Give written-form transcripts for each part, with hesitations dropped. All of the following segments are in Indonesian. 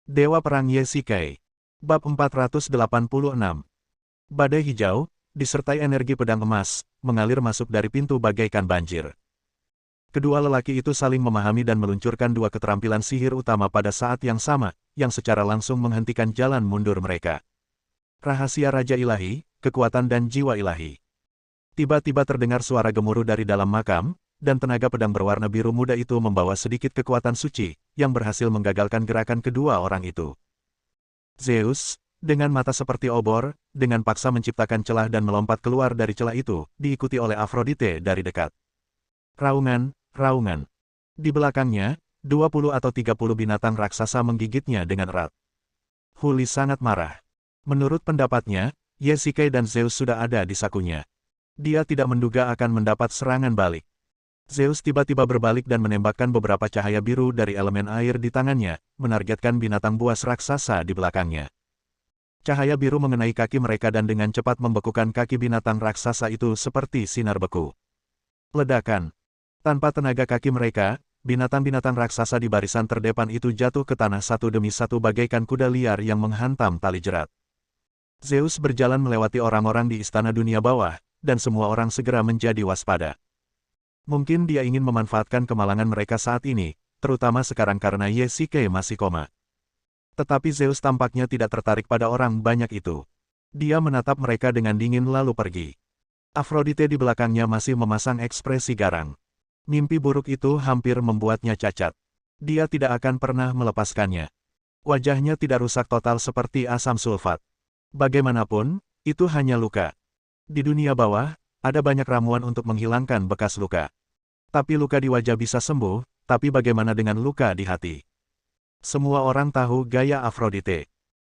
Dewa Perang Ye-Shikai. Bab 486. Badai hijau, disertai energi pedang emas, mengalir masuk dari pintu bagaikan banjir. Kedua lelaki itu saling memahami dan meluncurkan dua keterampilan sihir utama pada saat yang sama, yang secara langsung menghentikan jalan mundur mereka. Rahasia Raja Ilahi, kekuatan dan jiwa ilahi. Tiba-tiba terdengar suara gemuruh dari dalam makam, dan tenaga pedang berwarna biru muda itu membawa sedikit kekuatan suci, yang berhasil menggagalkan gerakan kedua orang itu. Zeus, dengan mata seperti obor, dengan paksa menciptakan celah dan melompat keluar dari celah itu, diikuti oleh Afrodite dari dekat. Raungan, raungan. Di belakangnya, 20 atau 30 binatang raksasa menggigitnya dengan erat. Huli sangat marah. Menurut pendapatnya, Ye-Shikai dan Zeus sudah ada di sakunya. Dia tidak menduga akan mendapat serangan balik. Zeus tiba-tiba berbalik dan menembakkan beberapa cahaya biru dari elemen air di tangannya, menargetkan binatang buas raksasa di belakangnya. Cahaya biru mengenai kaki mereka dan dengan cepat membekukan kaki binatang raksasa itu seperti sinar beku. Ledakan. Tanpa tenaga kaki mereka, binatang-binatang raksasa di barisan terdepan itu jatuh ke tanah satu demi satu bagaikan kuda liar yang menghantam tali jerat. Zeus berjalan melewati orang-orang di istana dunia bawah, dan semua orang segera menjadi waspada. Mungkin dia ingin memanfaatkan kemalangan mereka saat ini, terutama sekarang karena Ye-Shikai masih koma. Tetapi Zeus tampaknya tidak tertarik pada orang banyak itu. Dia menatap mereka dengan dingin lalu pergi. Afrodite di belakangnya masih memasang ekspresi garang. Mimpi buruk itu hampir membuatnya cacat. Dia tidak akan pernah melepaskannya. Wajahnya tidak rusak total seperti asam sulfat. Bagaimanapun, itu hanya luka. Di dunia bawah, ada banyak ramuan untuk menghilangkan bekas luka. Tapi luka di wajah bisa sembuh, tapi bagaimana dengan luka di hati? Semua orang tahu gaya Afrodite.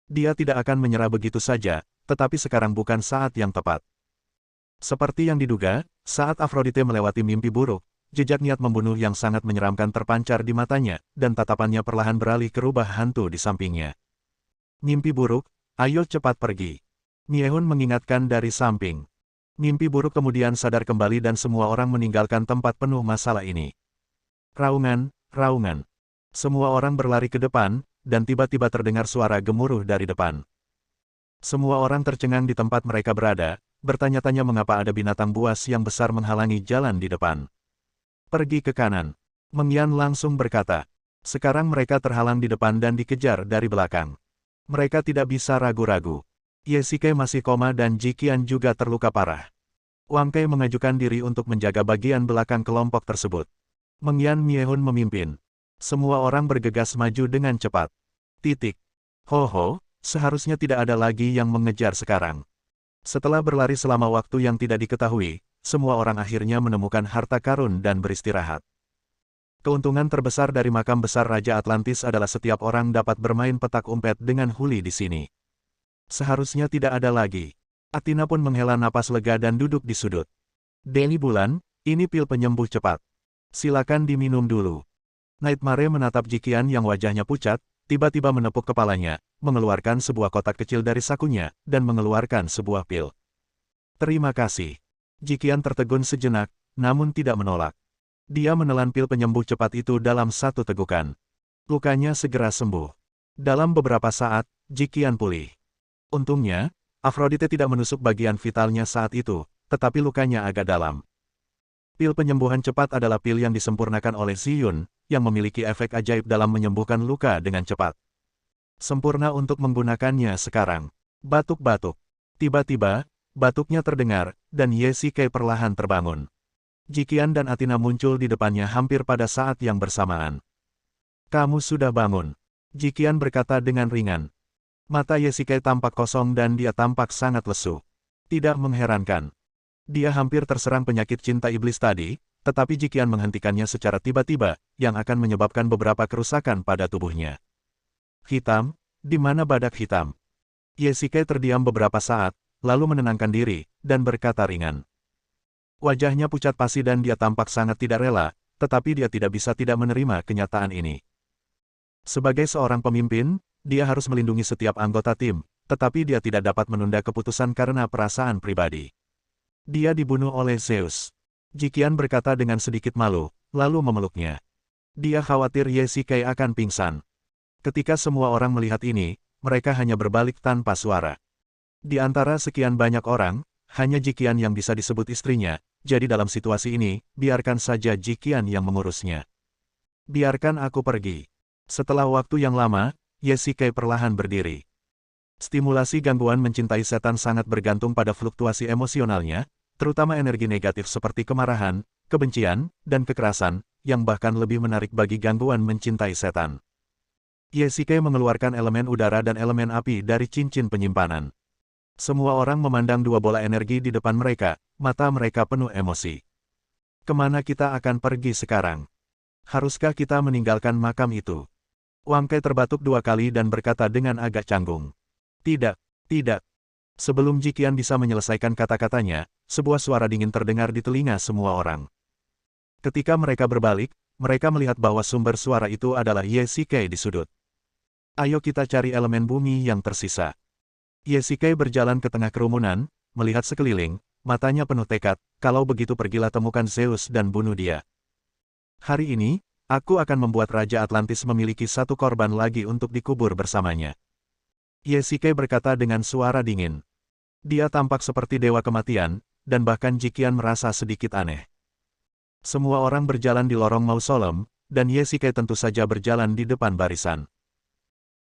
Dia tidak akan menyerah begitu saja, tetapi sekarang bukan saat yang tepat. Seperti yang diduga, saat Afrodite melewati mimpi buruk, jejak niat membunuh yang sangat menyeramkan terpancar di matanya, dan tatapannya perlahan beralih ke rubah hantu di sampingnya. Mimpi buruk, ayo cepat pergi. Miehun mengingatkan dari samping. Mimpi buruk kemudian sadar kembali dan semua orang meninggalkan tempat penuh masalah ini. Raungan, raungan. Semua orang berlari ke depan, dan tiba-tiba terdengar suara gemuruh dari depan. Semua orang tercengang di tempat mereka berada, bertanya-tanya mengapa ada binatang buas yang besar menghalangi jalan di depan. Pergi ke kanan. Mengyan langsung berkata. Sekarang mereka terhalang di depan dan dikejar dari belakang. Mereka tidak bisa ragu-ragu. Ye-Shikai masih koma dan Jiqian juga terluka parah. Wang Kei mengajukan diri untuk menjaga bagian belakang kelompok tersebut. Mengyan Miehun memimpin. Semua orang bergegas maju dengan cepat. Titik. Ho, seharusnya tidak ada lagi yang mengejar sekarang. Setelah berlari selama waktu yang tidak diketahui, semua orang akhirnya menemukan harta karun dan beristirahat. Keuntungan terbesar dari makam besar Raja Atlantis adalah setiap orang dapat bermain petak umpet dengan Huli di sini. Seharusnya tidak ada lagi. Athena pun menghela napas lega dan duduk di sudut. Deni Bulan, ini pil penyembuh cepat. Silakan diminum dulu. Nightmare menatap Jiqian yang wajahnya pucat, tiba-tiba menepuk kepalanya, mengeluarkan sebuah kotak kecil dari sakunya, dan mengeluarkan sebuah pil. Terima kasih. Jiqian tertegun sejenak, namun tidak menolak. Dia menelan pil penyembuh cepat itu dalam satu tegukan. Lukanya segera sembuh. Dalam beberapa saat, Jiqian pulih. Untungnya, Afrodite tidak menusuk bagian vitalnya saat itu, tetapi lukanya agak dalam. Pil penyembuhan cepat adalah pil yang disempurnakan oleh Ziyun, yang memiliki efek ajaib dalam menyembuhkan luka dengan cepat. Sempurna untuk menggunakannya sekarang. Batuk-batuk. Tiba-tiba, batuknya terdengar, dan Ye-Shikai perlahan terbangun. Jiqian dan Athena muncul di depannya hampir pada saat yang bersamaan. Kamu sudah bangun. Jiqian berkata dengan ringan. Mata Ye-Shikai tampak kosong dan dia tampak sangat lesu. Tidak mengherankan. Dia hampir terserang penyakit cinta iblis tadi, tetapi Jiqian menghentikannya secara tiba-tiba, yang akan menyebabkan beberapa kerusakan pada tubuhnya. Hitam, di mana badak hitam? Ye-Shikai terdiam beberapa saat, lalu menenangkan diri, dan berkata ringan. Wajahnya pucat pasi dan dia tampak sangat tidak rela, tetapi dia tidak bisa tidak menerima kenyataan ini. Sebagai seorang pemimpin, dia harus melindungi setiap anggota tim, tetapi dia tidak dapat menunda keputusan karena perasaan pribadi. Dia dibunuh oleh Zeus. Jiqian berkata dengan sedikit malu, lalu memeluknya. Dia khawatir Ye-Shikai akan pingsan. Ketika semua orang melihat ini, mereka hanya berbalik tanpa suara. Di antara sekian banyak orang, hanya Jiqian yang bisa disebut istrinya, jadi dalam situasi ini, biarkan saja Jiqian yang mengurusnya. Biarkan aku pergi. Setelah waktu yang lama, Ye Shikai perlahan berdiri. Stimulasi gangguan mencintai setan sangat bergantung pada fluktuasi emosionalnya, terutama energi negatif seperti kemarahan, kebencian, dan kekerasan, yang bahkan lebih menarik bagi gangguan mencintai setan. Ye Shikai mengeluarkan elemen udara dan elemen api dari cincin penyimpanan. Semua orang memandang dua bola energi di depan mereka, mata mereka penuh emosi. Kemana kita akan pergi sekarang? Haruskah kita meninggalkan makam itu? Wang Kai terbatuk 2 kali dan berkata dengan agak canggung. Tidak, tidak. Sebelum Jiqian bisa menyelesaikan kata-katanya, sebuah suara dingin terdengar di telinga semua orang. Ketika mereka berbalik, mereka melihat bahwa sumber suara itu adalah Ye Shikai di sudut. Ayo kita cari elemen bumi yang tersisa. Ye Shikai berjalan ke tengah kerumunan, melihat sekeliling, matanya penuh tekad, kalau begitu pergilah temukan Zeus dan bunuh dia. Hari ini, aku akan membuat Raja Atlantis memiliki satu korban lagi untuk dikubur bersamanya. Ye Shikai berkata dengan suara dingin. Dia tampak seperti dewa kematian, dan bahkan Jiqian merasa sedikit aneh. Semua orang berjalan di lorong mausoleum, dan Ye Shikai tentu saja berjalan di depan barisan.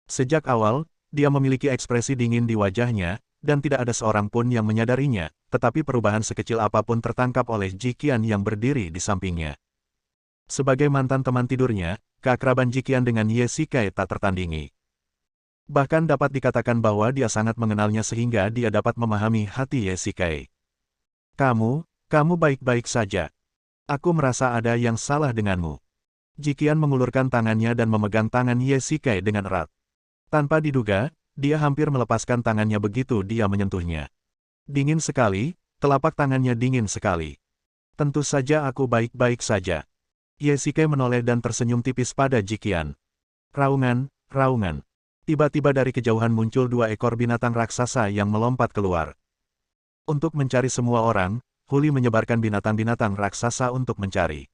Sejak awal, dia memiliki ekspresi dingin di wajahnya, dan tidak ada seorang pun yang menyadarinya, tetapi perubahan sekecil apapun tertangkap oleh Jiqian yang berdiri di sampingnya. Sebagai mantan teman tidurnya, keakraban Jiqian dengan Ye Shikai tak tertandingi. Bahkan dapat dikatakan bahwa dia sangat mengenalnya sehingga dia dapat memahami hati Ye Shikai. Kamu baik-baik saja. Aku merasa ada yang salah denganmu. Jiqian mengulurkan tangannya dan memegang tangan Ye Shikai dengan erat. Tanpa diduga, dia hampir melepaskan tangannya begitu dia menyentuhnya. Dingin sekali, telapak tangannya dingin sekali. Tentu saja aku baik-baik saja. Ye Shikai menoleh dan tersenyum tipis pada Jiqian. Raungan. Tiba-tiba dari kejauhan muncul 2 ekor binatang raksasa yang melompat keluar. Untuk mencari semua orang, Huli menyebarkan binatang-binatang raksasa untuk mencari.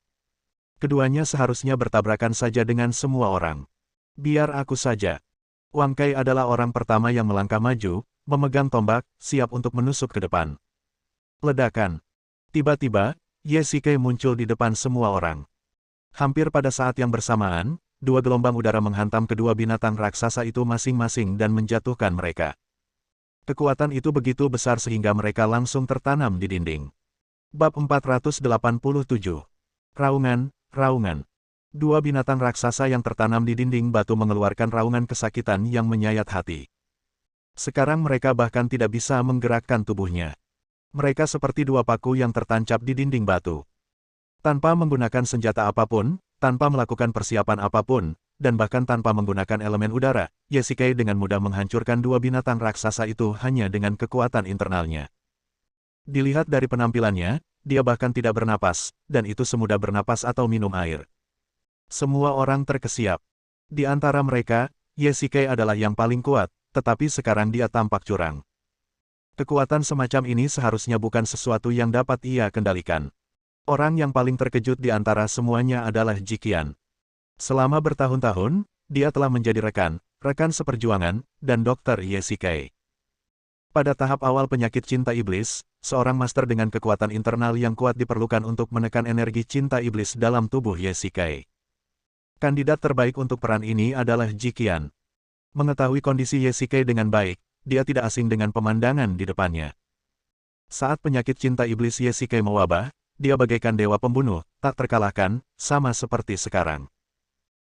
Keduanya seharusnya bertabrakan saja dengan semua orang. Biar aku saja. Wang Kai adalah orang pertama yang melangkah maju, memegang tombak, siap untuk menusuk ke depan. Ledakan. Tiba-tiba, Ye Shikai muncul di depan semua orang. Hampir pada saat yang bersamaan, 2 gelombang udara menghantam kedua binatang raksasa itu masing-masing dan menjatuhkan mereka. Kekuatan itu begitu besar sehingga mereka langsung tertanam di dinding. Bab 487. Raungan. 2 binatang raksasa yang tertanam di dinding batu mengeluarkan raungan kesakitan yang menyayat hati. Sekarang mereka bahkan tidak bisa menggerakkan tubuhnya. Mereka seperti 2 paku yang tertancap di dinding batu. Tanpa menggunakan senjata apapun, tanpa melakukan persiapan apapun, dan bahkan tanpa menggunakan elemen udara, Ye Shikai dengan mudah menghancurkan 2 binatang raksasa itu hanya dengan kekuatan internalnya. Dilihat dari penampilannya, dia bahkan tidak bernapas, dan itu semudah bernapas atau minum air. Semua orang terkesiap. Di antara mereka, Ye Shikai adalah yang paling kuat, tetapi sekarang dia tampak curang. Kekuatan semacam ini seharusnya bukan sesuatu yang dapat ia kendalikan. Orang yang paling terkejut di antara semuanya adalah Jiqian. Selama bertahun-tahun, dia telah menjadi rekan seperjuangan, dan dokter Ye Shikai. Pada tahap awal penyakit cinta iblis, seorang master dengan kekuatan internal yang kuat diperlukan untuk menekan energi cinta iblis dalam tubuh Ye Shikai. Kandidat terbaik untuk peran ini adalah Jiqian. Mengetahui kondisi Ye Shikai dengan baik, dia tidak asing dengan pemandangan di depannya. Saat penyakit cinta iblis Ye Shikai mewabah, dia bagaikan dewa pembunuh, tak terkalahkan, sama seperti sekarang.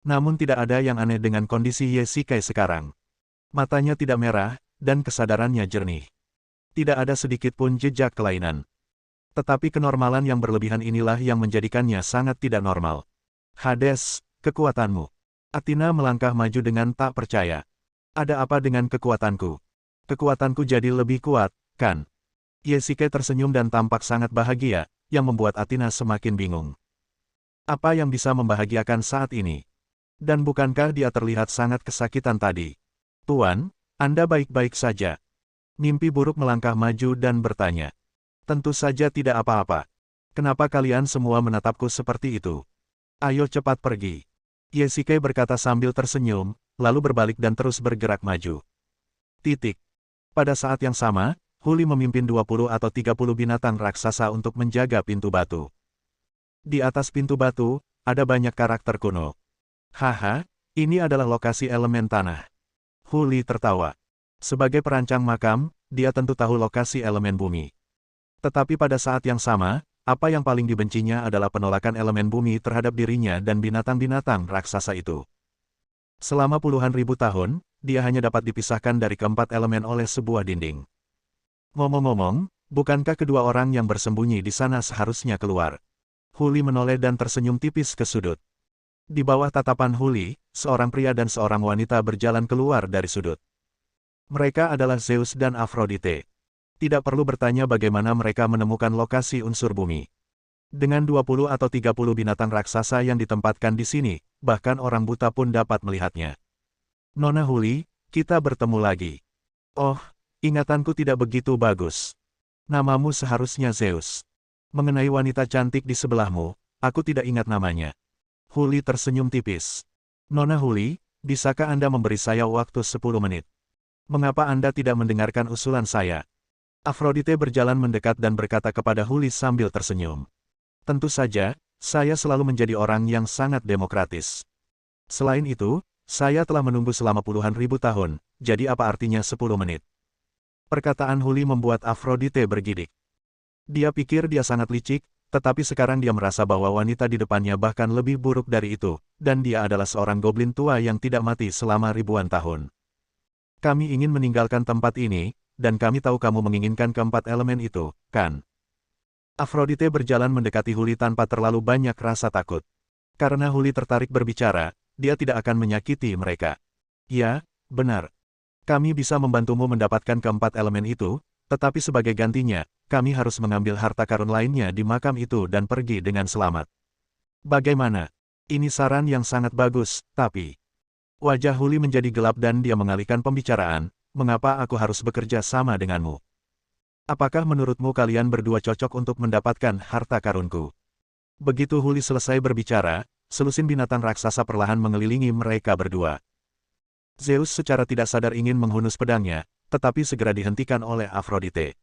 Namun tidak ada yang aneh dengan kondisi Ye Shikai sekarang. Matanya tidak merah, dan kesadarannya jernih. Tidak ada sedikit pun jejak kelainan. Tetapi kenormalan yang berlebihan inilah yang menjadikannya sangat tidak normal. Hades, kekuatanmu. Athena melangkah maju dengan tak percaya. Ada apa dengan kekuatanku? Kekuatanku jadi lebih kuat, kan? Ye Shikai tersenyum dan tampak sangat bahagia, yang membuat Athena semakin bingung. Apa yang bisa membahagiakan saat ini? Dan bukankah dia terlihat sangat kesakitan tadi? Tuan, Anda baik-baik saja. Mimpi buruk melangkah maju dan bertanya. Tentu saja tidak apa-apa. Kenapa kalian semua menatapku seperti itu? Ayo cepat pergi. Ye Shikai berkata sambil tersenyum, lalu berbalik dan terus bergerak maju. Titik. Pada saat yang sama, Huli memimpin 20 atau 30 binatang raksasa untuk menjaga pintu batu. Di atas pintu batu, ada banyak karakter kuno. Haha, ini adalah lokasi elemen tanah. Huli tertawa. Sebagai perancang makam, dia tentu tahu lokasi elemen bumi. Tetapi pada saat yang sama, apa yang paling dibencinya adalah penolakan elemen bumi terhadap dirinya dan binatang-binatang raksasa itu. Selama puluhan ribu tahun, dia hanya dapat dipisahkan dari keempat elemen oleh sebuah dinding. Ngomong-ngomong, bukankah kedua orang yang bersembunyi di sana seharusnya keluar? Huli menoleh dan tersenyum tipis ke sudut. Di bawah tatapan Huli, seorang pria dan seorang wanita berjalan keluar dari sudut. Mereka adalah Zeus dan Aphrodite. Tidak perlu bertanya bagaimana mereka menemukan lokasi unsur bumi. Dengan 20 atau 30 binatang raksasa yang ditempatkan di sini, bahkan orang buta pun dapat melihatnya. Nona Huli, kita bertemu lagi. Oh, ingatanku tidak begitu bagus. Namamu seharusnya Zeus. Mengenai wanita cantik di sebelahmu, aku tidak ingat namanya. Huli tersenyum tipis. Nona Huli, bisakah Anda memberi saya waktu 10 menit? Mengapa Anda tidak mendengarkan usulan saya? Aphrodite berjalan mendekat dan berkata kepada Huli sambil tersenyum. Tentu saja, saya selalu menjadi orang yang sangat demokratis. Selain itu, saya telah menunggu selama puluhan ribu tahun, jadi apa artinya 10 menit? Perkataan Huli membuat Aphrodite bergidik. Dia pikir dia sangat licik, tetapi sekarang dia merasa bahwa wanita di depannya bahkan lebih buruk dari itu, dan dia adalah seorang goblin tua yang tidak mati selama ribuan tahun. Kami ingin meninggalkan tempat ini, dan kami tahu kamu menginginkan keempat elemen itu, kan? Aphrodite berjalan mendekati Huli tanpa terlalu banyak rasa takut. Karena Huli tertarik berbicara, dia tidak akan menyakiti mereka. Ya, benar. Kami bisa membantumu mendapatkan keempat elemen itu, tetapi sebagai gantinya, kami harus mengambil harta karun lainnya di makam itu dan pergi dengan selamat. Bagaimana? Ini saran yang sangat bagus, tapi... Wajah Huli menjadi gelap dan dia mengalihkan pembicaraan. Mengapa aku harus bekerja sama denganmu? Apakah menurutmu kalian berdua cocok untuk mendapatkan harta karunku? Begitu Huli selesai berbicara, selusin binatang raksasa perlahan mengelilingi mereka berdua. Zeus secara tidak sadar ingin menghunus pedangnya, tetapi segera dihentikan oleh Aphrodite.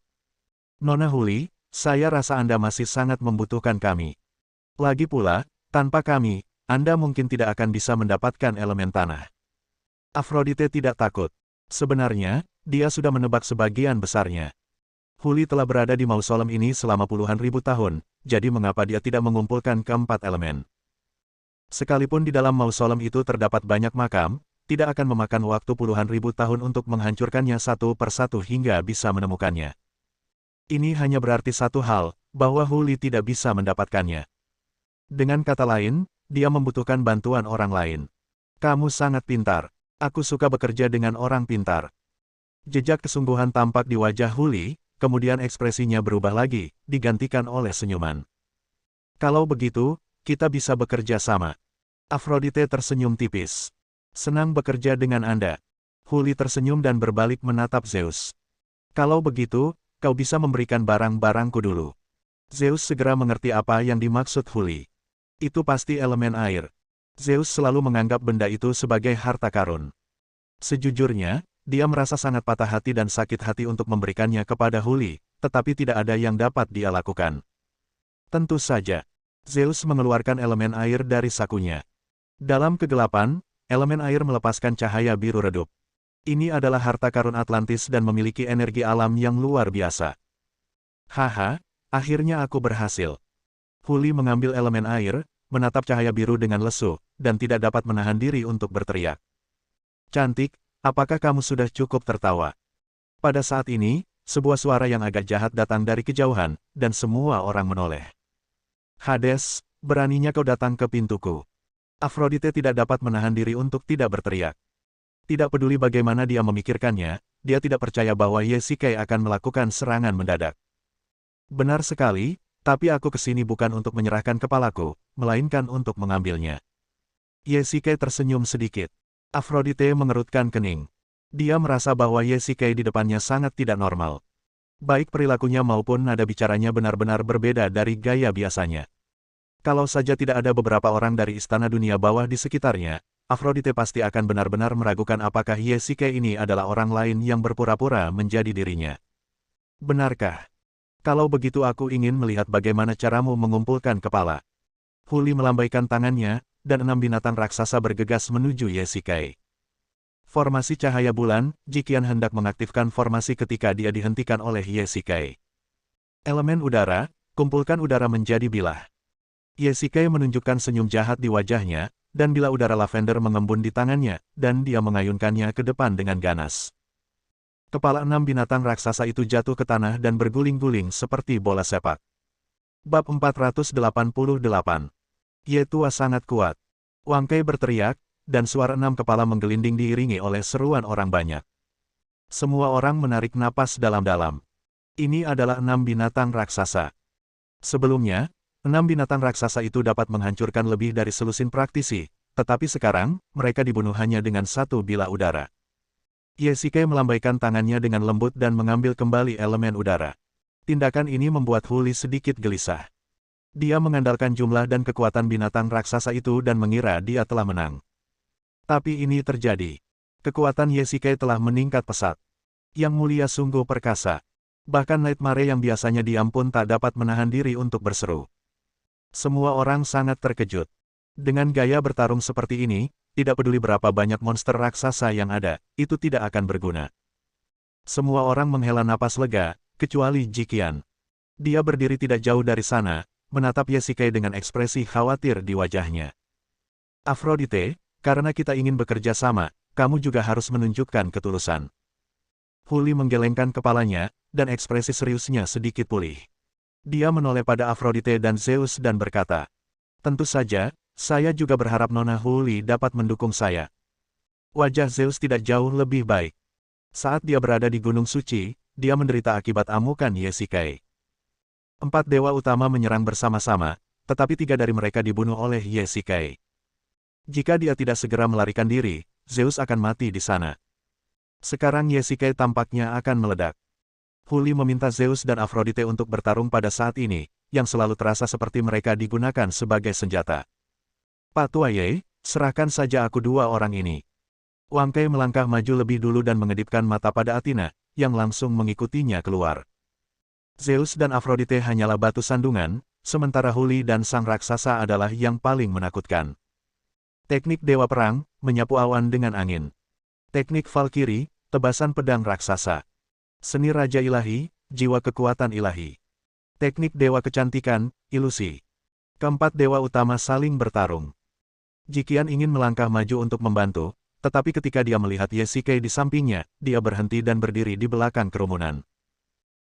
Nona Huli, saya rasa Anda masih sangat membutuhkan kami. Lagi pula, tanpa kami, Anda mungkin tidak akan bisa mendapatkan elemen tanah. Aphrodite tidak takut. Sebenarnya, dia sudah menebak sebagian besarnya. Huli telah berada di mausolem ini selama puluhan ribu tahun, jadi mengapa dia tidak mengumpulkan keempat elemen? Sekalipun di dalam mausolem itu terdapat banyak makam, tidak akan memakan waktu puluhan ribu tahun untuk menghancurkannya satu persatu hingga bisa menemukannya. Ini hanya berarti satu hal, bahwa Huli tidak bisa mendapatkannya. Dengan kata lain, dia membutuhkan bantuan orang lain. Kamu sangat pintar. Aku suka bekerja dengan orang pintar. Jejak kesungguhan tampak di wajah Huli, kemudian ekspresinya berubah lagi, digantikan oleh senyuman. Kalau begitu, kita bisa bekerja sama. Aphrodite tersenyum tipis. Senang bekerja dengan Anda. Huli tersenyum dan berbalik menatap Zeus. Kalau begitu, kau bisa memberikan barang-barangku dulu. Zeus segera mengerti apa yang dimaksud Huli. Itu pasti elemen air. Zeus selalu menganggap benda itu sebagai harta karun. Sejujurnya, dia merasa sangat patah hati dan sakit hati untuk memberikannya kepada Huli, tetapi tidak ada yang dapat dia lakukan. Tentu saja, Zeus mengeluarkan elemen air dari sakunya. Dalam kegelapan, elemen air melepaskan cahaya biru redup. Ini adalah harta karun Atlantis dan memiliki energi alam yang luar biasa. Haha, akhirnya aku berhasil. Huli mengambil elemen air, menatap cahaya biru dengan lesu, dan tidak dapat menahan diri untuk berteriak. Cantik, apakah kamu sudah cukup tertawa? Pada saat ini, sebuah suara yang agak jahat datang dari kejauhan, dan semua orang menoleh. Hades, beraninya kau datang ke pintuku. Aphrodite tidak dapat menahan diri untuk tidak berteriak. Tidak peduli bagaimana dia memikirkannya, dia tidak percaya bahwa Yesikei akan melakukan serangan mendadak. Benar sekali, tapi aku kesini bukan untuk menyerahkan kepalaku, melainkan untuk mengambilnya. Yesikei tersenyum sedikit. Aphrodite mengerutkan kening. Dia merasa bahwa Yesikei di depannya sangat tidak normal. Baik perilakunya maupun nada bicaranya benar-benar berbeda dari gaya biasanya. Kalau saja tidak ada beberapa orang dari istana dunia bawah di sekitarnya, Aphrodite pasti akan benar-benar meragukan apakah Yesike ini adalah orang lain yang berpura-pura menjadi dirinya. Benarkah? Kalau begitu aku ingin melihat bagaimana caramu mengumpulkan kepala. Huli melambaikan tangannya, dan 6 binatang raksasa bergegas menuju Yesike. Formasi cahaya bulan, Jikian hendak mengaktifkan formasi ketika dia dihentikan oleh Yesike. Elemen udara, kumpulkan udara menjadi bilah. Yesike menunjukkan senyum jahat di wajahnya, dan bila udara lavender mengembun di tangannya, dan dia mengayunkannya ke depan dengan ganas. Kepala 6 binatang raksasa itu jatuh ke tanah dan berguling-guling seperti bola sepak. Bab 488. Ye Tua sangat kuat. Wang Kei berteriak, dan suara 6 kepala menggelinding diiringi oleh seruan orang banyak. Semua orang menarik napas dalam-dalam. Ini adalah 6 binatang raksasa. Sebelumnya, 6 binatang raksasa itu dapat menghancurkan lebih dari selusin praktisi, tetapi sekarang, mereka dibunuh hanya dengan 1 bilah udara. Yesike melambaikan tangannya dengan lembut dan mengambil kembali elemen udara. Tindakan ini membuat Huli sedikit gelisah. Dia mengandalkan jumlah dan kekuatan binatang raksasa itu dan mengira dia telah menang. Tapi ini terjadi. Kekuatan Yesike telah meningkat pesat. Yang mulia sungguh perkasa. Bahkan Nightmare yang biasanya diam pun tak dapat menahan diri untuk berseru. Semua orang sangat terkejut. Dengan gaya bertarung seperti ini, tidak peduli berapa banyak monster raksasa yang ada, itu tidak akan berguna. Semua orang menghela napas lega, kecuali Jikian. Dia berdiri tidak jauh dari sana, menatap Yesike dengan ekspresi khawatir di wajahnya. Aphrodite, karena kita ingin bekerja sama, kamu juga harus menunjukkan ketulusan. Huli menggelengkan kepalanya, dan ekspresi seriusnya sedikit pulih. Dia menoleh pada Aphrodite dan Zeus dan berkata, "Tentu saja, saya juga berharap Nona Huli dapat mendukung saya." Wajah Zeus tidak jauh lebih baik. Saat dia berada di Gunung Suci, dia menderita akibat amukan Yesike. 4 dewa utama menyerang bersama-sama, tetapi 3 dari mereka dibunuh oleh Yesike. Jika dia tidak segera melarikan diri, Zeus akan mati di sana. Sekarang Yesike tampaknya akan meledak. Huli meminta Zeus dan Aphrodite untuk bertarung pada saat ini, yang selalu terasa seperti mereka digunakan sebagai senjata. "Pak Tuaye, serahkan saja aku 2 orang ini." Wang Kei melangkah maju lebih dulu dan mengedipkan mata pada Athena, yang langsung mengikutinya keluar. Zeus dan Aphrodite hanyalah batu sandungan, sementara Huli dan sang raksasa adalah yang paling menakutkan. Teknik Dewa Perang, menyapu awan dengan angin. Teknik Valkyrie, tebasan pedang raksasa. Seni Raja Ilahi, jiwa kekuatan ilahi. Teknik Dewa Kecantikan, ilusi. Keempat dewa utama saling bertarung. Jikian ingin melangkah maju untuk membantu, tetapi ketika dia melihat Yesike di sampingnya, dia berhenti dan berdiri di belakang kerumunan.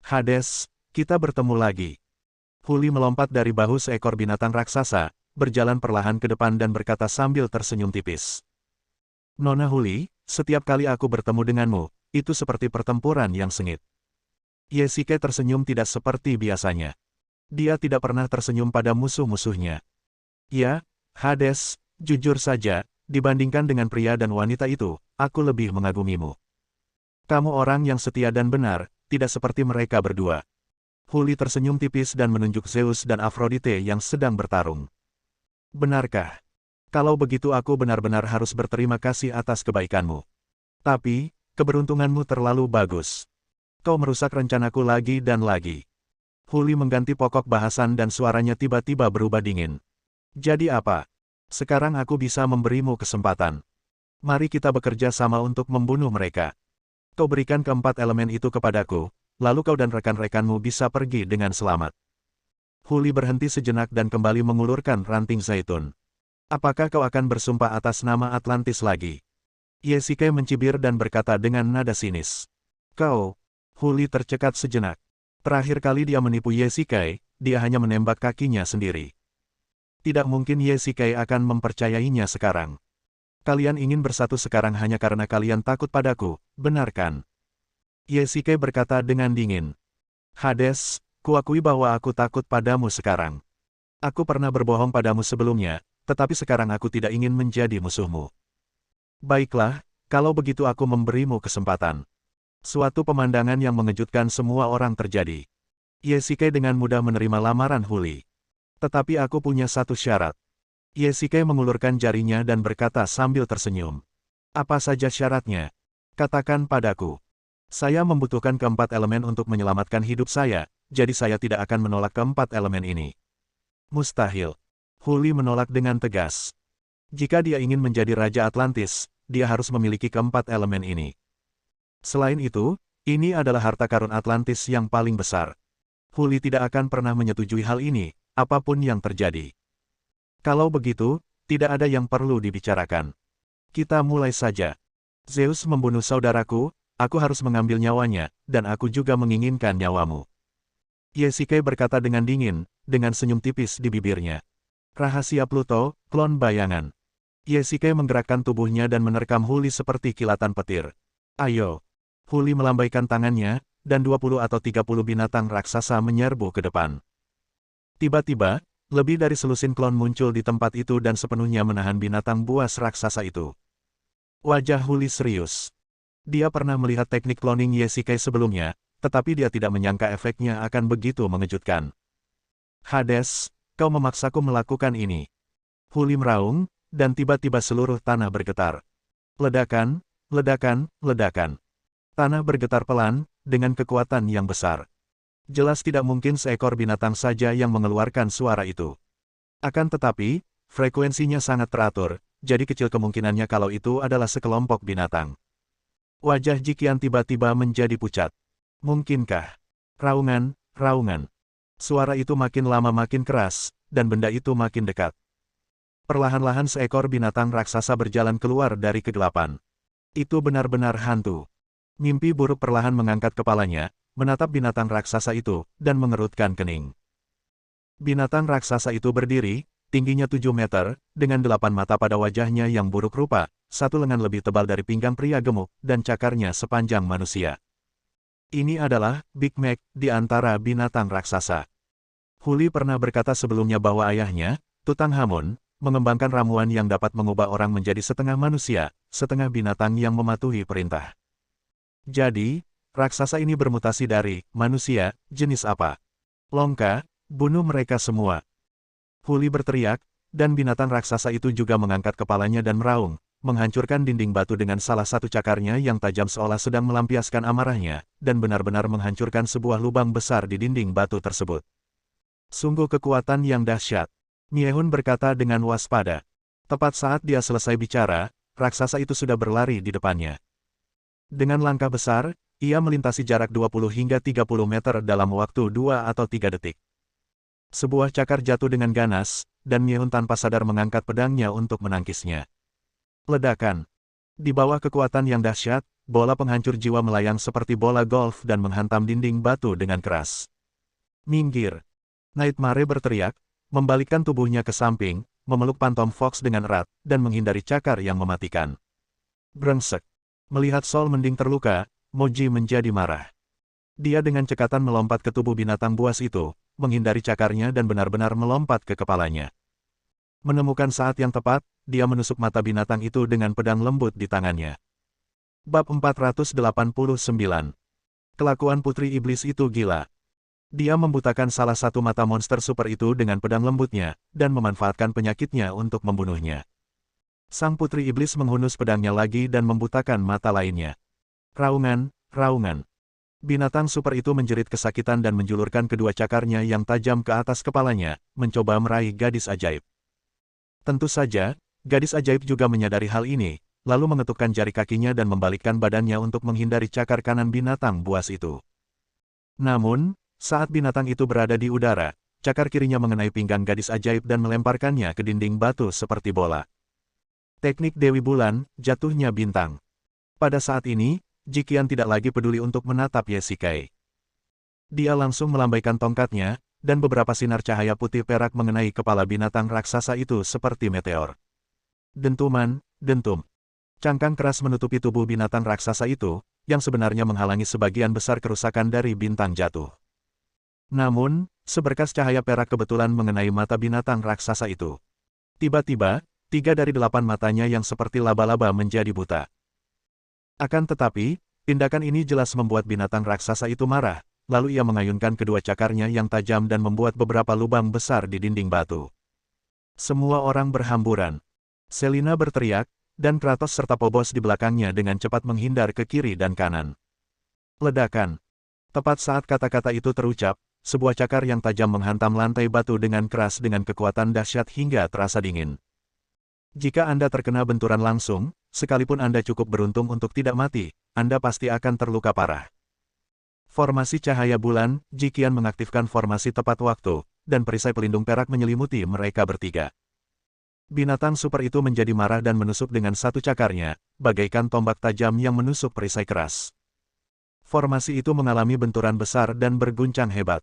"Hades, kita bertemu lagi." Huli melompat dari bahu seekor binatang raksasa, berjalan perlahan ke depan dan berkata sambil tersenyum tipis. "Nona Huli, setiap kali aku bertemu denganmu, itu seperti pertempuran yang sengit." Yesike tersenyum tidak seperti biasanya. Dia tidak pernah tersenyum pada musuh-musuhnya. "Ya, Hades, jujur saja, dibandingkan dengan pria dan wanita itu, aku lebih mengagumimu. Kamu orang yang setia dan benar, tidak seperti mereka berdua." Huli tersenyum tipis dan menunjuk Zeus dan Aphrodite yang sedang bertarung. "Benarkah? Kalau begitu aku benar-benar harus berterima kasih atas kebaikanmu. Tapi, keberuntunganmu terlalu bagus. Kau merusak rencanaku lagi dan lagi." Huli mengganti pokok bahasan dan suaranya tiba-tiba berubah dingin. "Jadi apa? Sekarang aku bisa memberimu kesempatan. Mari kita bekerja sama untuk membunuh mereka. Kau berikan keempat elemen itu kepadaku, lalu kau dan rekan-rekanmu bisa pergi dengan selamat." Huli berhenti sejenak dan kembali mengulurkan ranting zaitun. "Apakah kau akan bersumpah atas nama Atlantis lagi?" Yesike mencibir dan berkata dengan nada sinis. "Kau..." Huli tercekat sejenak. Terakhir kali dia menipu Yesike, dia hanya menembak kakinya sendiri. Tidak mungkin Yesike akan mempercayainya sekarang. "Kalian ingin bersatu sekarang hanya karena kalian takut padaku, benar kan?" Yesike berkata dengan dingin. "Hades, kuakui bahwa aku takut padamu sekarang. Aku pernah berbohong padamu sebelumnya, tetapi sekarang aku tidak ingin menjadi musuhmu. Baiklah, kalau begitu aku memberimu kesempatan." Suatu pemandangan yang mengejutkan semua orang terjadi. Yesike dengan mudah menerima lamaran Huli. "Tetapi aku punya satu syarat." Yesike mengulurkan jarinya dan berkata sambil tersenyum. Apa saja syaratnya? Katakan padaku. Saya membutuhkan keempat elemen untuk menyelamatkan hidup saya, jadi saya tidak akan menolak keempat elemen ini. Mustahil. Huli menolak dengan tegas. Jika dia ingin menjadi Raja Atlantis, dia harus memiliki keempat elemen ini. Selain itu, ini adalah harta karun Atlantis yang paling besar. Huli tidak akan pernah menyetujui hal ini, apapun yang terjadi. Kalau begitu, tidak ada yang perlu dibicarakan. Kita mulai saja. Zeus membunuh saudaraku, aku harus mengambil nyawanya, dan aku juga menginginkan nyawamu. Yesike berkata dengan dingin, dengan senyum tipis di bibirnya. Rahasia Pluto, klon bayangan. Yesike menggerakkan tubuhnya dan menerkam Huli seperti kilatan petir. Ayo. Huli melambaikan tangannya, dan 20 atau 30 binatang raksasa menyerbu ke depan. Tiba-tiba, lebih dari selusin klon muncul di tempat itu dan sepenuhnya menahan binatang buas raksasa itu. Wajah Huli serius. Dia pernah melihat teknik cloning Yesike sebelumnya, tetapi dia tidak menyangka efeknya akan begitu mengejutkan. Hades, kau memaksaku melakukan ini. Huli meraung, dan tiba-tiba seluruh tanah bergetar. Ledakan, ledakan, ledakan. Tanah bergetar pelan, dengan kekuatan yang besar. Jelas tidak mungkin seekor binatang saja yang mengeluarkan suara itu. Akan tetapi, frekuensinya sangat teratur, jadi kecil kemungkinannya kalau itu adalah sekelompok binatang. Wajah Jikian tiba-tiba menjadi pucat. Mungkinkah? Raungan, raungan. Suara itu makin lama makin keras, dan benda itu makin dekat. Perlahan-lahan seekor binatang raksasa berjalan keluar dari kegelapan. Itu benar-benar hantu. Mimpi buruk perlahan mengangkat kepalanya, menatap binatang raksasa itu, dan mengerutkan kening. Binatang raksasa itu berdiri, tingginya 7 meter, dengan 8 mata pada wajahnya yang buruk rupa, satu lengan lebih tebal dari pinggang pria gemuk, dan cakarnya sepanjang manusia. Ini adalah Big Mac di antara binatang raksasa. Huli pernah berkata sebelumnya bahwa ayahnya, Tutankhamun, mengembangkan ramuan yang dapat mengubah orang menjadi setengah manusia, setengah binatang yang mematuhi perintah. Jadi, raksasa ini bermutasi dari manusia, jenis apa? Longka, bunuh mereka semua. Huli berteriak, dan binatang raksasa itu juga mengangkat kepalanya dan meraung, menghancurkan dinding batu dengan salah satu cakarnya yang tajam seolah sedang melampiaskan amarahnya, dan benar-benar menghancurkan sebuah lubang besar di dinding batu tersebut. Sungguh kekuatan yang dahsyat. Miehun berkata dengan waspada. Tepat saat dia selesai bicara, raksasa itu sudah berlari di depannya. Dengan langkah besar, ia melintasi jarak 20 hingga 30 meter dalam waktu 2 atau 3 detik. Sebuah cakar jatuh dengan ganas, dan Miehun tanpa sadar mengangkat pedangnya untuk menangkisnya. Ledakan. Di bawah kekuatan yang dahsyat, bola penghancur jiwa melayang seperti bola golf dan menghantam dinding batu dengan keras. Minggir. Nightmare berteriak, membalikkan tubuhnya ke samping, memeluk Phantom Fox dengan erat, dan menghindari cakar yang mematikan. Brengsek. Melihat Sol Mending terluka, Moji menjadi marah. Dia dengan cekatan melompat ke tubuh binatang buas itu, menghindari cakarnya dan benar-benar melompat ke kepalanya. Menemukan saat yang tepat, dia menusuk mata binatang itu dengan pedang lembut di tangannya. Bab 489. Kelakuan Putri Iblis itu gila. Dia membutakan salah satu mata monster super itu dengan pedang lembutnya, dan memanfaatkan penyakitnya untuk membunuhnya. Sang Putri Iblis menghunus pedangnya lagi dan membutakan mata lainnya. Raungan, raungan. Binatang super itu menjerit kesakitan dan menjulurkan kedua cakarnya yang tajam ke atas kepalanya, mencoba meraih gadis ajaib. Tentu saja, gadis ajaib juga menyadari hal ini, lalu mengetukkan jari kakinya dan membalikkan badannya untuk menghindari cakar kanan binatang buas itu. Namun, saat binatang itu berada di udara, cakar kirinya mengenai pinggang gadis ajaib dan melemparkannya ke dinding batu seperti bola. Teknik Dewi Bulan, jatuhnya bintang. Pada saat ini, Jikian tidak lagi peduli untuk menatap Yesike. Dia langsung melambaikan tongkatnya, dan beberapa sinar cahaya putih perak mengenai kepala binatang raksasa itu seperti meteor. Dentuman, dentum. Cangkang keras menutupi tubuh binatang raksasa itu, yang sebenarnya menghalangi sebagian besar kerusakan dari bintang jatuh. Namun, seberkas cahaya perak kebetulan mengenai mata binatang raksasa itu. Tiba-tiba, 3 dari 8 matanya yang seperti laba-laba menjadi buta. Akan tetapi, tindakan ini jelas membuat binatang raksasa itu marah, lalu ia mengayunkan kedua cakarnya yang tajam dan membuat beberapa lubang besar di dinding batu. Semua orang berhamburan. Selina berteriak, dan Kratos serta Phobos di belakangnya dengan cepat menghindar ke kiri dan kanan. Ledakan. Tepat saat kata-kata itu terucap, sebuah cakar yang tajam menghantam lantai batu dengan keras dengan kekuatan dahsyat hingga terasa dingin. Jika Anda terkena benturan langsung, sekalipun Anda cukup beruntung untuk tidak mati, Anda pasti akan terluka parah. Formasi cahaya bulan, Jiqian mengaktifkan formasi tepat waktu, dan perisai pelindung perak menyelimuti mereka bertiga. Binatang super itu menjadi marah dan menusuk dengan satu cakarnya, bagaikan tombak tajam yang menusuk perisai keras. Formasi itu mengalami benturan besar dan berguncang hebat.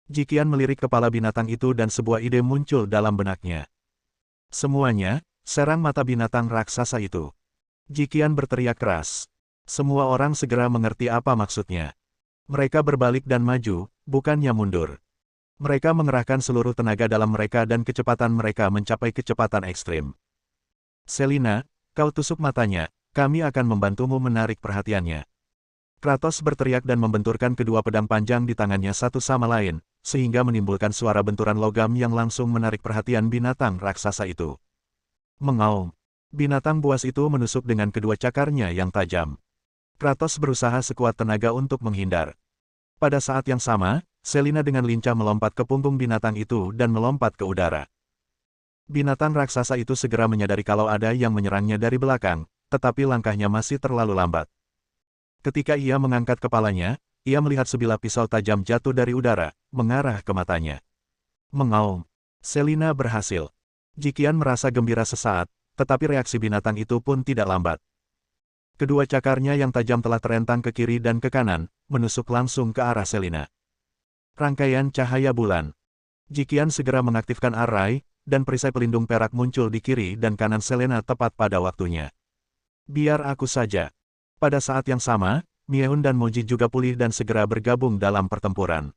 Jiqian melirik kepala binatang itu dan sebuah ide muncul dalam benaknya. Semuanya, serang mata binatang raksasa itu. Jiqian berteriak keras. Semua orang segera mengerti apa maksudnya. Mereka berbalik dan maju, bukannya mundur. Mereka mengerahkan seluruh tenaga dalam mereka dan kecepatan mereka mencapai kecepatan ekstrim. Selina, kau tusuk matanya, kami akan membantumu menarik perhatiannya. Kratos berteriak dan membenturkan kedua pedang panjang di tangannya satu sama lain, sehingga menimbulkan suara benturan logam yang langsung menarik perhatian binatang raksasa itu. Mengaum. Binatang buas itu menusuk dengan kedua cakarnya yang tajam. Kratos berusaha sekuat tenaga untuk menghindar. Pada saat yang sama, Selina dengan lincah melompat ke punggung binatang itu dan melompat ke udara. Binatang raksasa itu segera menyadari kalau ada yang menyerangnya dari belakang, tetapi langkahnya masih terlalu lambat. Ketika ia mengangkat kepalanya, ia melihat sebilah pisau tajam jatuh dari udara, mengarah ke matanya. Mengaum. Selina berhasil. Jiqian merasa gembira sesaat, tetapi reaksi binatang itu pun tidak lambat. Kedua cakarnya yang tajam telah terentang ke kiri dan ke kanan, menusuk langsung ke arah Selina. Rangkaian cahaya bulan. Jiqian segera mengaktifkan arai, dan perisai pelindung perak muncul di kiri dan kanan Selena tepat pada waktunya. Biar aku saja. Pada saat yang sama, Miehun dan Moji juga pulih dan segera bergabung dalam pertempuran.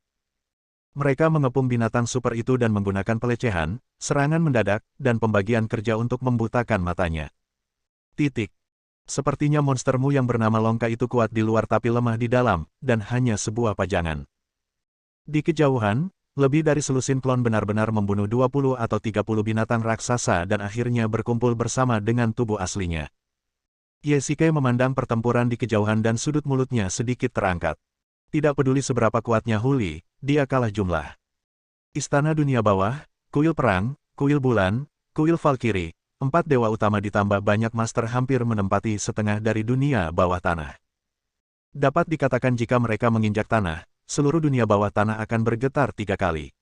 Mereka mengepung binatang super itu dan menggunakan pelecehan, serangan mendadak, dan pembagian kerja untuk membutakan matanya. Titik. Sepertinya monstermu yang bernama Longka itu kuat di luar tapi lemah di dalam, dan hanya sebuah pajangan. Di kejauhan, lebih dari selusin klon benar-benar membunuh 20 atau 30 binatang raksasa dan akhirnya berkumpul bersama dengan tubuh aslinya. Yesike memandang pertempuran di kejauhan dan sudut mulutnya sedikit terangkat. Tidak peduli seberapa kuatnya Huli, dia kalah jumlah. Istana dunia bawah, kuil perang, kuil bulan, kuil Valkyrie, 4 dewa utama ditambah banyak master hampir menempati setengah dari dunia bawah tanah. Dapat dikatakan jika mereka menginjak tanah, seluruh dunia bawah tanah akan bergetar 3 kali.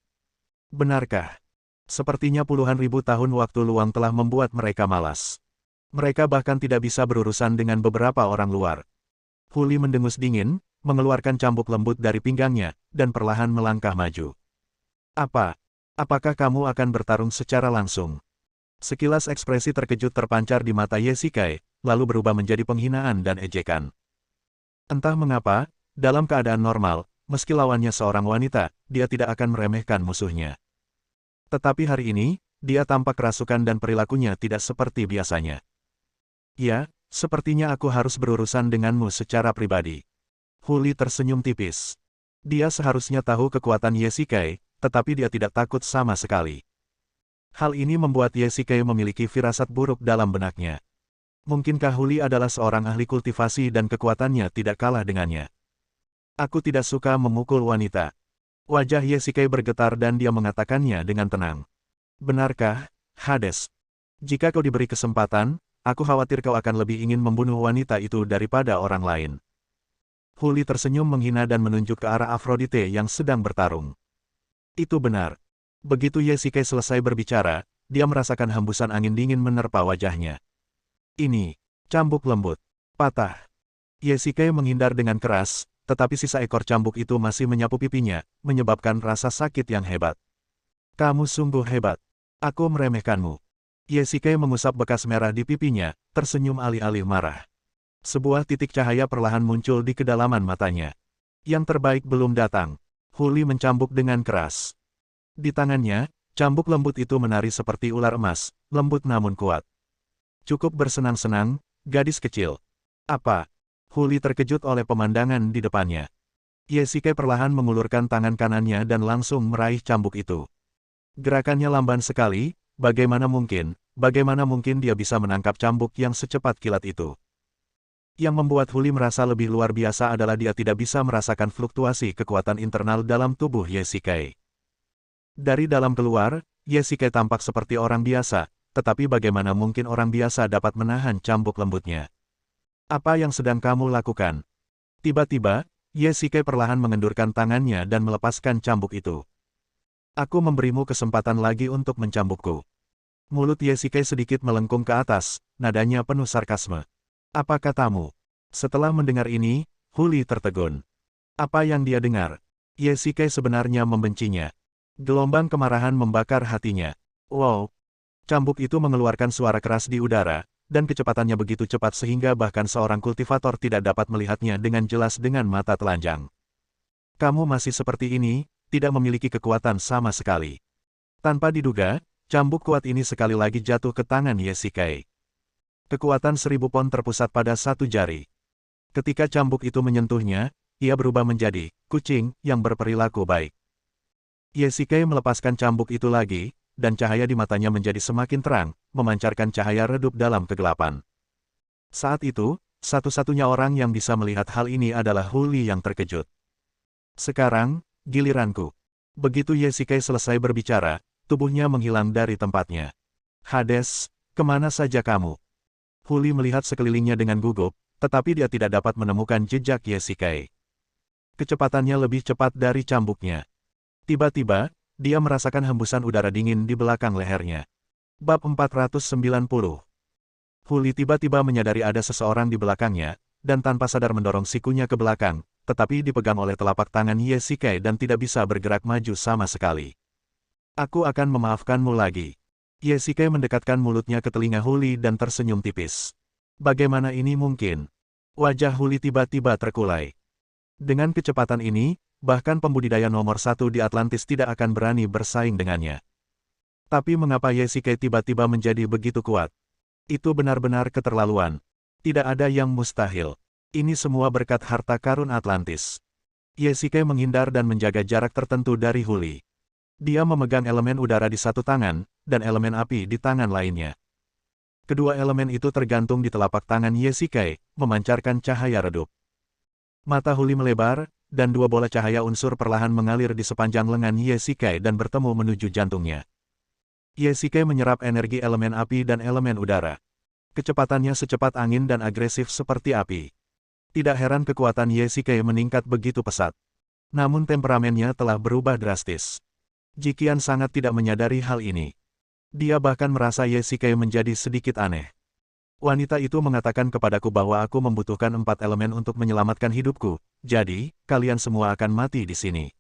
Benarkah? Sepertinya puluhan ribu tahun waktu luang telah membuat mereka malas. Mereka bahkan tidak bisa berurusan dengan beberapa orang luar. Huli mendengus dingin, mengeluarkan cambuk lembut dari pinggangnya, dan perlahan melangkah maju. Apakah kamu akan bertarung secara langsung? Sekilas ekspresi terkejut terpancar di mata Yesike, lalu berubah menjadi penghinaan dan ejekan. Entah mengapa, dalam keadaan normal, meski lawannya seorang wanita, dia tidak akan meremehkan musuhnya. Tetapi hari ini, dia tampak kerasukan dan perilakunya tidak seperti biasanya. Ya, sepertinya aku harus berurusan denganmu secara pribadi. Huli tersenyum tipis. Dia seharusnya tahu kekuatan Yesike, tetapi dia tidak takut sama sekali. Hal ini membuat Yesike memiliki firasat buruk dalam benaknya. Mungkinkah Huli adalah seorang ahli kultivasi dan kekuatannya tidak kalah dengannya? Aku tidak suka memukul wanita. Wajah Yesike bergetar dan dia mengatakannya dengan tenang. Benarkah, Hades? Jika kau diberi kesempatan, aku khawatir kau akan lebih ingin membunuh wanita itu daripada orang lain. Huli tersenyum menghina dan menunjuk ke arah Aphrodite yang sedang bertarung. Itu benar. Begitu Yesike selesai berbicara, dia merasakan hembusan angin dingin menerpa wajahnya. Ini, cambuk lembut. Patah. Yesike menghindar dengan keras, tetapi sisa ekor cambuk itu masih menyapu pipinya, menyebabkan rasa sakit yang hebat. Kamu sungguh hebat. Aku meremehkanmu. Yesike mengusap bekas merah di pipinya, tersenyum alih-alih marah. Sebuah titik cahaya perlahan muncul di kedalaman matanya. Yang terbaik belum datang. Huli mencambuk dengan keras. Di tangannya, cambuk lembut itu menari seperti ular emas, lembut namun kuat. Cukup bersenang-senang, gadis kecil. Apa? Huli terkejut oleh pemandangan di depannya. Yesike perlahan mengulurkan tangan kanannya dan langsung meraih cambuk itu. Gerakannya lamban sekali, bagaimana mungkin dia bisa menangkap cambuk yang secepat kilat itu. Yang membuat Huli merasa lebih luar biasa adalah dia tidak bisa merasakan fluktuasi kekuatan internal dalam tubuh Ye Shikai. Dari dalam keluar, Ye Shikai tampak seperti orang biasa, tetapi bagaimana mungkin orang biasa dapat menahan cambuk lembutnya? Apa yang sedang kamu lakukan? Tiba-tiba, Ye Shikai perlahan mengendurkan tangannya dan melepaskan cambuk itu. Aku memberimu kesempatan lagi untuk mencambukku. Mulut Ye Shikai sedikit melengkung ke atas, nadanya penuh sarkasme. Apa katamu? Setelah mendengar ini, Huli tertegun. Apa yang dia dengar? Ye Shikai sebenarnya membencinya. Gelombang kemarahan membakar hatinya. Wow! Cambuk itu mengeluarkan suara keras di udara, dan kecepatannya begitu cepat sehingga bahkan seorang kultivator tidak dapat melihatnya dengan jelas dengan mata telanjang. Kamu masih seperti ini, tidak memiliki kekuatan sama sekali. Tanpa diduga, cambuk kuat ini sekali lagi jatuh ke tangan Ye Shikai. Kekuatan 1000 pon terpusat pada satu jari. Ketika cambuk itu menyentuhnya, ia berubah menjadi kucing yang berperilaku baik. Ye Shikai melepaskan cambuk itu lagi, dan cahaya di matanya menjadi semakin terang, memancarkan cahaya redup dalam kegelapan. Saat itu, satu-satunya orang yang bisa melihat hal ini adalah Huli yang terkejut. Sekarang, giliranku. Begitu Ye Shikai selesai berbicara, tubuhnya menghilang dari tempatnya. Hades, kemana saja kamu? Huli melihat sekelilingnya dengan gugup, tetapi dia tidak dapat menemukan jejak Ye Shikai. Kecepatannya lebih cepat dari cambuknya. Tiba-tiba, dia merasakan hembusan udara dingin di belakang lehernya. Bab 490. Huli tiba-tiba menyadari ada seseorang di belakangnya, dan tanpa sadar mendorong sikunya ke belakang, tetapi dipegang oleh telapak tangan Ye Shikai dan tidak bisa bergerak maju sama sekali. Aku akan memaafkanmu lagi. Ye Shikai mendekatkan mulutnya ke telinga Huli dan tersenyum tipis. Bagaimana ini mungkin? Wajah Huli tiba-tiba terkulai. Dengan kecepatan ini, bahkan pembudidaya nomor 1 di Atlantis tidak akan berani bersaing dengannya. Tapi mengapa Ye Shikai tiba-tiba menjadi begitu kuat? Itu benar-benar keterlaluan. Tidak ada yang mustahil. Ini semua berkat harta karun Atlantis. Ye Shikai menghindar dan menjaga jarak tertentu dari Huli. Dia memegang elemen udara di satu tangan, dan elemen api di tangan lainnya. Kedua elemen itu tergantung di telapak tangan Ye Shikai, memancarkan cahaya redup. Mata Huli melebar, dan dua bola cahaya unsur perlahan mengalir di sepanjang lengan Ye Shikai dan bertemu menuju jantungnya. Ye Shikai menyerap energi elemen api dan elemen udara. Kecepatannya secepat angin dan agresif seperti api. Tidak heran kekuatan Ye Shikai meningkat begitu pesat. Namun temperamennya telah berubah drastis. Jiqian sangat tidak menyadari hal ini. Dia bahkan merasa Ye Shikai menjadi sedikit aneh. Wanita itu mengatakan kepadaku bahwa aku membutuhkan 4 elemen untuk menyelamatkan hidupku, jadi, kalian semua akan mati di sini.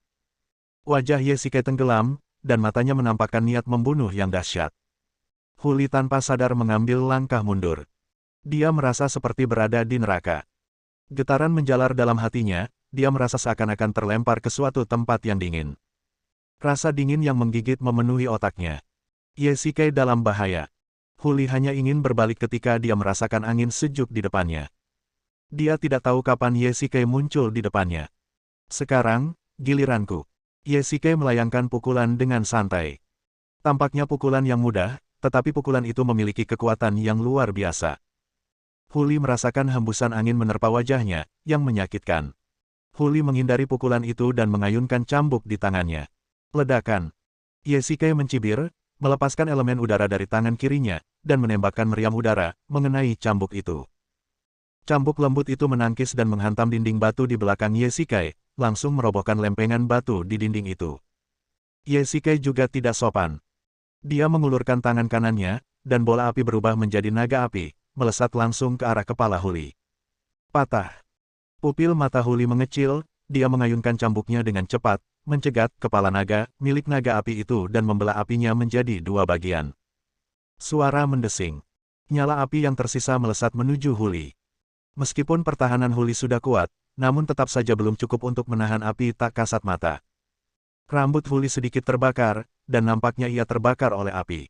Wajah Ye Shikai tenggelam, dan matanya menampakkan niat membunuh yang dahsyat. Huli tanpa sadar mengambil langkah mundur. Dia merasa seperti berada di neraka. Getaran menjalar dalam hatinya, dia merasa seakan-akan terlempar ke suatu tempat yang dingin. Rasa dingin yang menggigit memenuhi otaknya. Ye Shikai dalam bahaya. Huli hanya ingin berbalik ketika dia merasakan angin sejuk di depannya. Dia tidak tahu kapan Ye Shikai muncul di depannya. Sekarang, giliranku. Ye Shikai melayangkan pukulan dengan santai. Tampaknya pukulan yang mudah, tetapi pukulan itu memiliki kekuatan yang luar biasa. Huli merasakan hembusan angin menerpa wajahnya, yang menyakitkan. Huli menghindari pukulan itu dan mengayunkan cambuk di tangannya. Ledakan. Ye Shikai mencibir, melepaskan elemen udara dari tangan kirinya, dan menembakkan meriam udara, mengenai cambuk itu. Cambuk lembut itu menangkis dan menghantam dinding batu di belakang Ye Shikai, langsung merobohkan lempengan batu di dinding itu. Ye Shikai juga tidak sopan. Dia mengulurkan tangan kanannya, dan bola api berubah menjadi naga api, melesat langsung ke arah kepala Huli. Patah. Pupil mata Huli mengecil, dia mengayunkan cambuknya dengan cepat, mencegat kepala naga, milik naga api itu dan membelah apinya menjadi 2 bagian. Suara mendesing. Nyala api yang tersisa melesat menuju Huli. Meskipun pertahanan Huli sudah kuat, namun tetap saja belum cukup untuk menahan api tak kasat mata. Rambut Huli sedikit terbakar, dan nampaknya ia terbakar oleh api.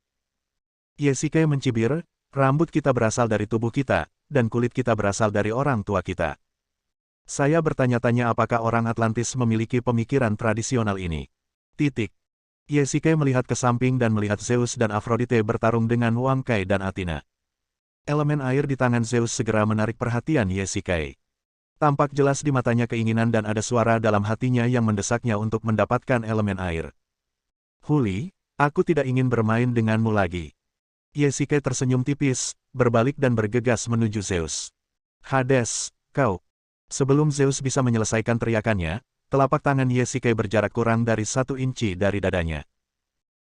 Ye Shikai mencibir, rambut kita berasal dari tubuh kita, dan kulit kita berasal dari orang tua kita. Saya bertanya-tanya apakah orang Atlantis memiliki pemikiran tradisional ini. Titik. Yesike melihat ke samping dan melihat Zeus dan Aphrodite bertarung dengan Wang Kai dan Athena. Elemen air di tangan Zeus segera menarik perhatian Yesike. Tampak jelas di matanya keinginan dan ada suara dalam hatinya yang mendesaknya untuk mendapatkan elemen air. Huli, aku tidak ingin bermain denganmu lagi. Yesike tersenyum tipis, berbalik dan bergegas menuju Zeus. Hades, kau. Sebelum Zeus bisa menyelesaikan teriakannya, telapak tangan Yesike berjarak kurang dari 1 inci dari dadanya.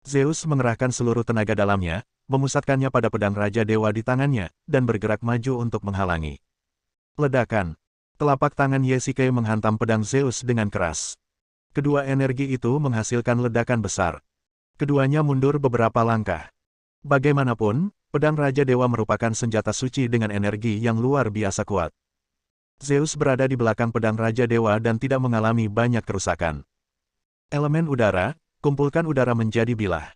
Zeus mengerahkan seluruh tenaga dalamnya, memusatkannya pada pedang Raja Dewa di tangannya, dan bergerak maju untuk menghalangi. Ledakan. Telapak tangan Yesike menghantam pedang Zeus dengan keras. Kedua energi itu menghasilkan ledakan besar. Keduanya mundur beberapa langkah. Bagaimanapun, pedang Raja Dewa merupakan senjata suci dengan energi yang luar biasa kuat. Zeus berada di belakang pedang Raja Dewa dan tidak mengalami banyak kerusakan. Elemen udara, kumpulkan udara menjadi bilah.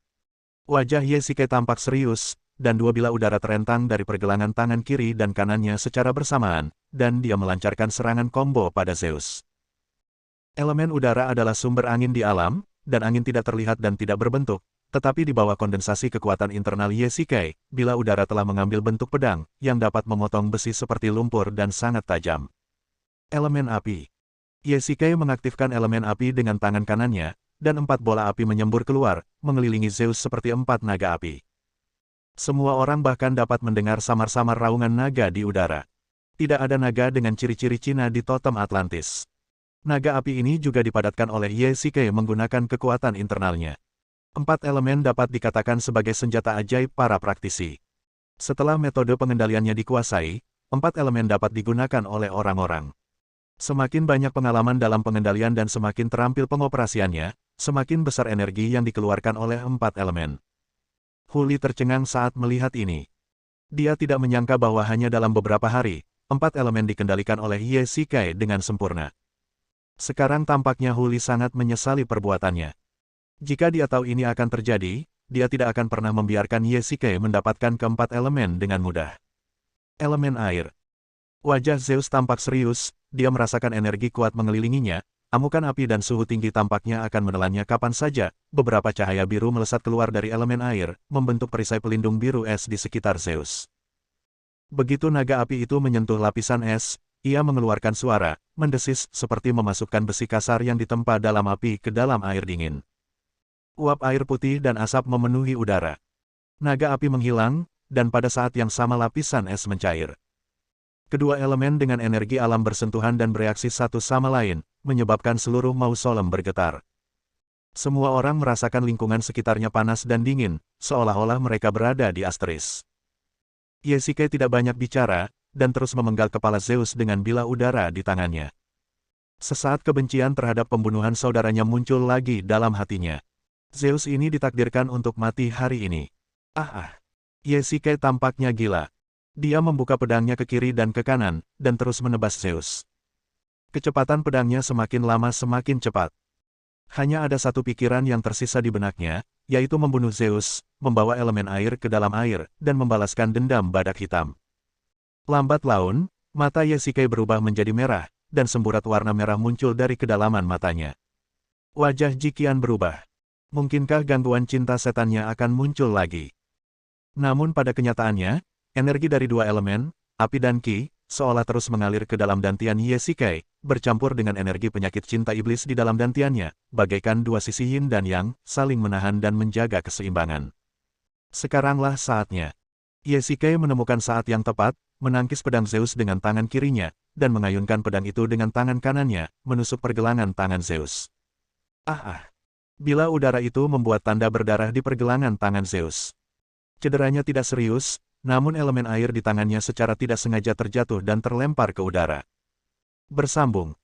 Wajah Yesike tampak serius, dan 2 bilah udara terentang dari pergelangan tangan kiri dan kanannya secara bersamaan, dan dia melancarkan serangan combo pada Zeus. Elemen udara adalah sumber angin di alam, dan angin tidak terlihat dan tidak berbentuk. Tetapi di bawah kondensasi kekuatan internal Yesike, bilah udara telah mengambil bentuk pedang, yang dapat memotong besi seperti lumpur dan sangat tajam. Elemen api. Yesike mengaktifkan elemen api dengan tangan kanannya, dan 4 bola api menyembur keluar, mengelilingi Zeus seperti 4 naga api. Semua orang bahkan dapat mendengar samar-samar raungan naga di udara. Tidak ada naga dengan ciri-ciri Cina di totem Atlantis. Naga api ini juga dipadatkan oleh Yesike menggunakan kekuatan internalnya. 4 elemen dapat dikatakan sebagai senjata ajaib para praktisi. Setelah metode pengendaliannya dikuasai, 4 elemen dapat digunakan oleh orang-orang. Semakin banyak pengalaman dalam pengendalian dan semakin terampil pengoperasiannya, semakin besar energi yang dikeluarkan oleh 4 elemen. Huli tercengang saat melihat ini. Dia tidak menyangka bahwa hanya dalam beberapa hari, 4 elemen dikendalikan oleh Yesike dengan sempurna. Sekarang tampaknya Huli sangat menyesali perbuatannya. Jika dia tahu ini akan terjadi, dia tidak akan pernah membiarkan Yesike mendapatkan keempat elemen dengan mudah. Elemen air. Wajah Zeus tampak serius, dia merasakan energi kuat mengelilinginya, amukan api dan suhu tinggi tampaknya akan menelannya kapan saja. Beberapa cahaya biru melesat keluar dari elemen air, membentuk perisai pelindung biru es di sekitar Zeus. Begitu naga api itu menyentuh lapisan es, ia mengeluarkan suara, mendesis seperti memasukkan besi kasar yang ditempa dalam api ke dalam air dingin. Uap air putih dan asap memenuhi udara. Naga api menghilang, dan pada saat yang sama lapisan es mencair. Kedua elemen dengan energi alam bersentuhan dan bereaksi satu sama lain, menyebabkan seluruh mausolem bergetar. Semua orang merasakan lingkungan sekitarnya panas dan dingin, seolah-olah mereka berada di asteris. Yesike tidak banyak bicara, dan terus memenggal kepala Zeus dengan bilah udara di tangannya. Sesaat kebencian terhadap pembunuhan saudaranya muncul lagi dalam hatinya. Zeus ini ditakdirkan untuk mati hari ini. Yesike tampaknya gila. Dia membuka pedangnya ke kiri dan ke kanan, dan terus menebas Zeus. Kecepatan pedangnya semakin lama semakin cepat. Hanya ada satu pikiran yang tersisa di benaknya, yaitu membunuh Zeus, membawa elemen air ke dalam air, dan membalaskan dendam badak hitam. Lambat laun, mata Yesike berubah menjadi merah, dan semburat warna merah muncul dari kedalaman matanya. Wajah Jikian berubah. Mungkinkah gangguan cinta setannya akan muncul lagi? Namun pada kenyataannya, energi dari 2 elemen, api dan ki, seolah terus mengalir ke dalam dantian Yesike, bercampur dengan energi penyakit cinta iblis di dalam dantiannya, bagaikan 2 sisi yin dan yang, saling menahan dan menjaga keseimbangan. Sekaranglah saatnya. Yesike menemukan saat yang tepat, menangkis pedang Zeus dengan tangan kirinya, dan mengayunkan pedang itu dengan tangan kanannya, menusuk pergelangan tangan Zeus. Bilah udara itu membuat tanda berdarah di pergelangan tangan Zeus. Cederanya tidak serius, namun elemen air di tangannya secara tidak sengaja terjatuh dan terlempar ke udara. Bersambung.